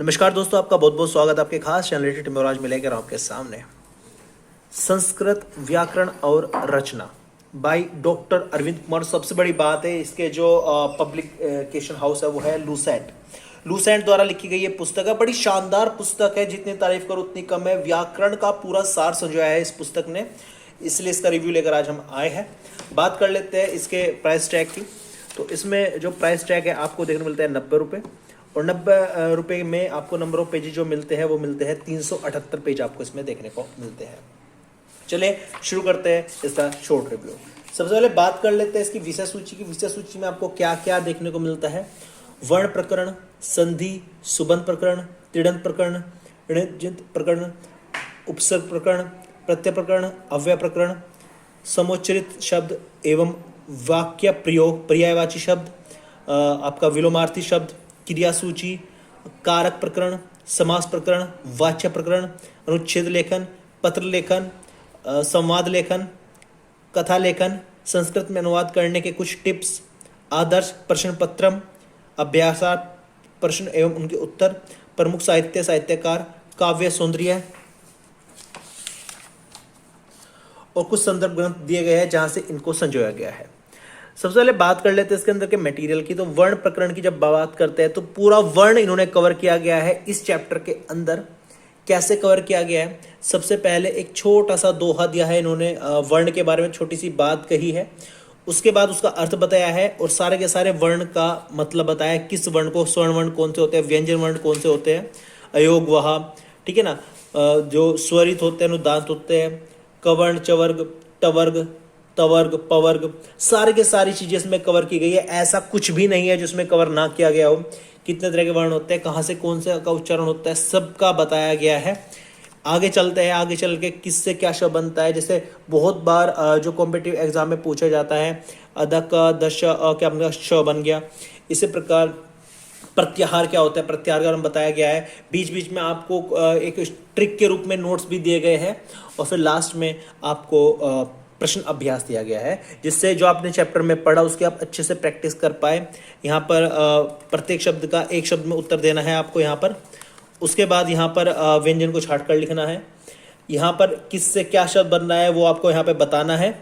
नमस्कार दोस्तों, आपका बहुत बहुत स्वागत है आपके खास चैनल टिट में। आज मिलेगा आपके सामने संस्कृत व्याकरण और रचना बाय डॉक्टर अरविंद कुमार। सबसे बड़ी बात है, इसके जो पब्लिकेशन हाउस है वो है लूसेंट। लूसेंट द्वारा लिखी गई ये पुस्तक है, बड़ी शानदार पुस्तक है, जितनी तारीफ करो उतनी कम है। व्याकरण का पूरा सार संजोया है इस पुस्तक ने, इसलिए इसका रिव्यू लेकर आज हम आए हैं। बात कर लेते हैं इसके प्राइस टैग की। तो इसमें जो प्राइस टैग है आपको देखने को मिलता है 90 रुपये, और 90 रुपये में आपको नंबर ऑफ पेजेस जो मिलते हैं वो मिलते हैं 378 पेज आपको इसमें देखने को मिलते हैं। चलिए शुरू करते हैं इसका शॉर्ट रिव्यू। सबसे पहले बात कर लेते हैं इसकी विषय सूची की। विषय सूची में आपको क्या क्या देखने को मिलता है। वर्ण प्रकरण, संधि, सुबंध प्रकरण, त्रिडंत प्रकरण, ऋणजित प्रकरण, उपसर्ग प्रकरण, प्रत्यय प्रकरण, अव्यय प्रकरण, समुच्चरित शब्द एवं वाक्य प्रयोग, पर्यायवाची शब्द, आपका विलोमार्थी शब्द, क्रिया सूची, कारक प्रकरण, समास प्रकरण, वाच्य प्रकरण, अनुच्छेद लेखन, पत्र लेखन, संवाद लेखन, कथा लेखन, संस्कृत में अनुवाद करने के कुछ टिप्स, आदर्श प्रश्न पत्रम, अभ्यासार्थ प्रश्न एवं उनके उत्तर, प्रमुख साहित्य साहित्यकार, काव्य सौंदर्य और कुछ संदर्भ ग्रंथ दिए गए हैं जहां से इनको संजोया गया है। सबसे पहले बात कर लेते हैं इसके अंदर के मटेरियल की। तो वर्ण प्रकरण की जब बात करते हैं तो पूरा वर्ण इन्होंने कवर किया गया है इस चैप्टर के अंदर। कैसे कवर किया गया है, सबसे पहले एक छोटा सा दोहा दिया है इन्होंने, वर्ण के बारे में छोटी सी बात कही है, उसके बाद उसका अर्थ बताया है और सारे के सारे वर्ण का मतलब बताया है। किस वर्ण को, स्वर्ण वर्ण कौन से होते हैं, व्यंजन वर्ण कौन से होते हैं, अयोग वहा, ठीक है ना, जो स्वरित होते हैं, अनुदांत होते हैं, कवर्ण, चवर्ग, टवर्ग, तवर्ग, पवर्ग, सारे के सारी चीजें इसमें कवर की गई है। ऐसा कुछ भी नहीं है जिसमें कवर ना किया गया हो। कितने तरह के वर्ण होते हैं, कहाँ से कौन से का उच्चारण होता है, सबका बताया गया है। आगे चलते हैं, आगे चल के किससे क्या शब्द बनता है। जैसे बहुत बार जो कॉम्पिटिटिव एग्जाम में पूछा जाता है, अदक दश क्या बन गया, श बन गया। इसी प्रकार प्रत्याहार क्या होता है, प्रत्याहार का बताया गया है। बीच बीच में आपको एक ट्रिक के रूप में नोट्स भी दिए गए हैं, और फिर लास्ट में आपको प्रश्न अभ्यास दिया गया है, जिससे जो आपने चैप्टर में पढ़ा उसकी आप अच्छे से प्रैक्टिस कर पाए। यहाँ पर प्रत्येक शब्द का एक शब्द में उत्तर देना है आपको यहाँ पर। उसके बाद यहाँ पर व्यंजन को छाट कर लिखना है। यहाँ पर किससे क्या शब्द बन रहा है वो आपको यहाँ पे बताना है।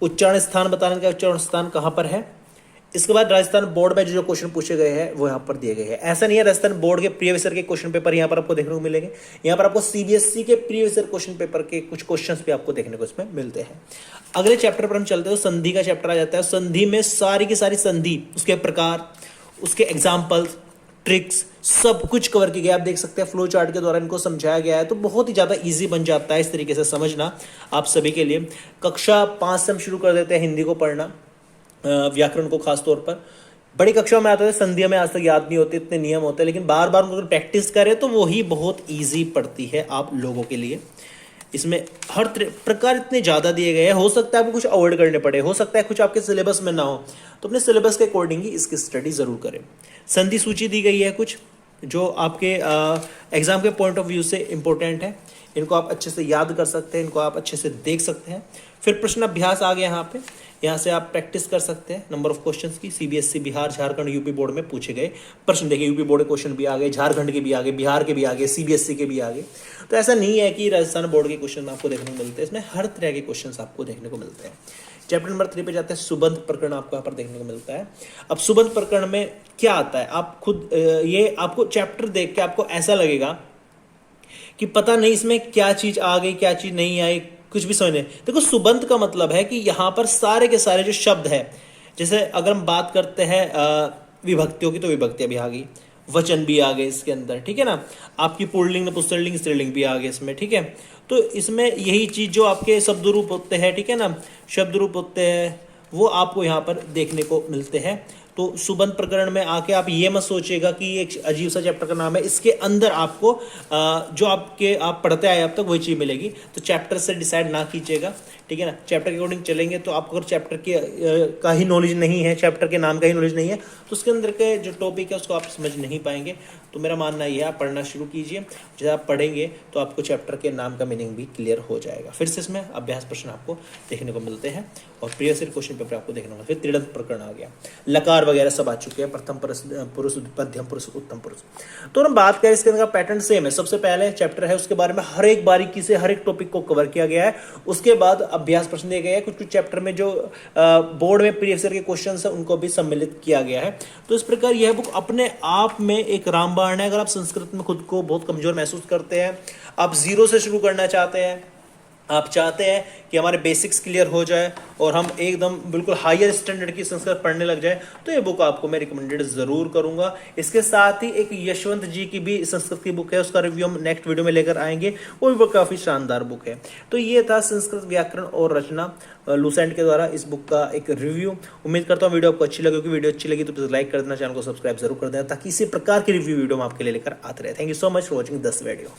उच्चारण स्थान बताने का, उच्चारण स्थान कहाँ पर है। इसके बाद राजस्थान बोर्ड में जो क्वेश्चन पूछे गए हैं वो यहाँ पर दिए गए हैं। ऐसा नहीं है राजस्थान बोर्ड के प्रीवियस ईयर के क्वेश्चन पेपर यहाँ पर आपको देखने को मिलेंगे। यहाँ पर आपको सीबीएसई के प्रीवियस ईयर क्वेश्चन पेपर के कुछ क्वेश्चंस भी आपको देखने को इसमें मिलते हैं। अगले चैप्टर पर हम चलते हैं, तो संधि का चैप्टर आ जाता है। संधि में सारी की सारी संधि, उसके प्रकार, उसके एग्जाम्पल्स, ट्रिक्स, सब कुछ कवर किया गया। आप देख सकते हैं फ्लो चार्ट के द्वारा इनको समझाया गया है, तो बहुत ही ज़्यादा ईजी बन जाता है इस तरीके से समझना आप सभी के लिए। कक्षा 5 से हम शुरू कर देते हैं हिंदी को पढ़ना, व्याकरण को खास तौर पर। बड़ी कक्षाओं में आता है, संधियों में आज तक याद नहीं होते, इतने नियम होते हैं, लेकिन बार बार अगर प्रैक्टिस करें तो वही बहुत ईजी पड़ती है आप लोगों के लिए। इसमें हर प्रकार इतने ज़्यादा दिए गए हैं, हो सकता है आपको कुछ अवॉइड करने पड़े, हो सकता है कुछ आपके सिलेबस में ना हो, तो अपने सिलेबस के अकॉर्डिंग ही इसकी स्टडी ज़रूर करें। संधि सूची दी गई है कुछ जो आपके एग्जाम के पॉइंट ऑफ व्यू से इंपॉर्टेंट है। इनको आप अच्छे से याद कर सकते हैं, इनको आप अच्छे से देख सकते हैं। फिर प्रश्न अभ्यास आ गया यहाँ पे, यहाँ से आप प्रैक्टिस कर सकते हैं नंबर ऑफ क्वेश्चंस की। CBSE, Bihar, Jharkhand, UP board में पूछे गए प्रश्न देखिए, यूपी बोर्ड के क्वेश्चन भी आ गए, झारखंड के भी आ गए, बिहार के भी आ गए, सीबीएसई के भी आ गए। तो ऐसा नहीं है कि राजस्थान बोर्ड के क्वेश्चन आपको देखने को मिलते हैं, इसमें हर तरह के क्वेश्चन आपको देखने को मिलते हैं। चैप्टर नंबर 3 पे जाते हैं, सुबंध प्रकरण आपको यहाँ पर देखने को मिलता है। अब सुबंध प्रकरण में क्या आता है, आप खुद ये आपको चैप्टर देख के आपको ऐसा लगेगा कि पता नहीं इसमें क्या चीज आ गई, क्या चीज नहीं आई, कुछ भी समझ नहीं। देखो, सुबंध का मतलब है कि यहाँ पर सारे के सारे जो शब्द है, जैसे अगर हम बात करते हैं विभक्तियों की, तो विभक्तियां भी आ गई, वचन भी आ गए इसके अंदर, ठीक है ना, आपकी पुल्लिंग, पुस्तलिंग, स्त्रीलिंग भी आ गए इसमें, ठीक है। तो इसमें यही चीज जो आपके शब्द रूप होते हैं, ठीक है ना, शब्द रूप होते हैं, वो आपको यहाँ पर देखने को मिलते हैं। तो सुबंध प्रकरण में आके आप ये मत सोचिएगा कि एक अजीब सा चैप्टर का नाम है, इसके अंदर आपको जो आप पढ़ते आए अब तक वही चीज़ मिलेगी। तो चैप्टर से डिसाइड ना कीजिएगा, ठीक है ना। चैप्टर के अकॉर्डिंग चलेंगे तो आपको अगर चैप्टर के का ही नॉलेज नहीं है, चैप्टर के नाम का ही नॉलेज नहीं है, तो उसके अंदर के जो टॉपिक है उसको आप समझ नहीं पाएंगे। तो मेरा मानना ये है, आप पढ़ना शुरू कीजिए। जब आप पढ़ेंगे तो आपको चैप्टर के नाम का मीनिंग भी क्लियर हो जाएगा। फिर से इसमें अभ्यास प्रश्न आपको देखने को मिलते हैं और प्रीवियस ईयर क्वेश्चन पेपर आपको देखने को। फिर त्रिडंत प्रकरण आ गया, लकार अलंकार वगैरह सब आ चुके हैं, प्रथम पुरुष, मध्यम पुरुष, उत्तम पुरुष। तो हम बात करें इसके अंदर का पैटर्न सेम है। सबसे पहले चैप्टर है, उसके बारे में हर एक बारीकी से हर एक टॉपिक को कवर किया गया है। उसके बाद अभ्यास प्रश्न दिए गए हैं, कुछ कुछ चैप्टर में जो बोर्ड में प्रीवियस ईयर के क्वेश्चन है उनको भी सम्मिलित किया गया है। तो इस प्रकार यह बुक अपने आप में एक रामबाण है। अगर आप संस्कृत में खुद को बहुत कमजोर महसूस करते हैं, आप जीरो से शुरू करना चाहते हैं, आप चाहते हैं कि हमारे बेसिक्स क्लियर हो जाए और हम एकदम बिल्कुल हायर स्टैंडर्ड की संस्कृत पढ़ने लग जाए, तो ये बुक आपको मैं रिकमेंडेड जरूर करूंगा। इसके साथ ही एक यशवंत जी की भी संस्कृत की बुक है, उसका रिव्यू हम नेक्स्ट वीडियो में लेकर आएंगे। वो भी बुक काफी शानदार बुक है। तो ये था संस्कृत व्याकरण और रचना लूसेंट के द्वारा इस बुक का एक रिव्यू। उम्मीद करता हूँ वीडियो आपको अच्छी लगी होगी। वीडियो अच्छी लगी तो प्लीज लाइक कर देना, चैनल को सब्सक्राइब जरूर कर देना, ताकि इसी प्रकार की रिव्यू वीडियो हम आपके लिए लेकर आते रहे। Thank you so much for watching this video.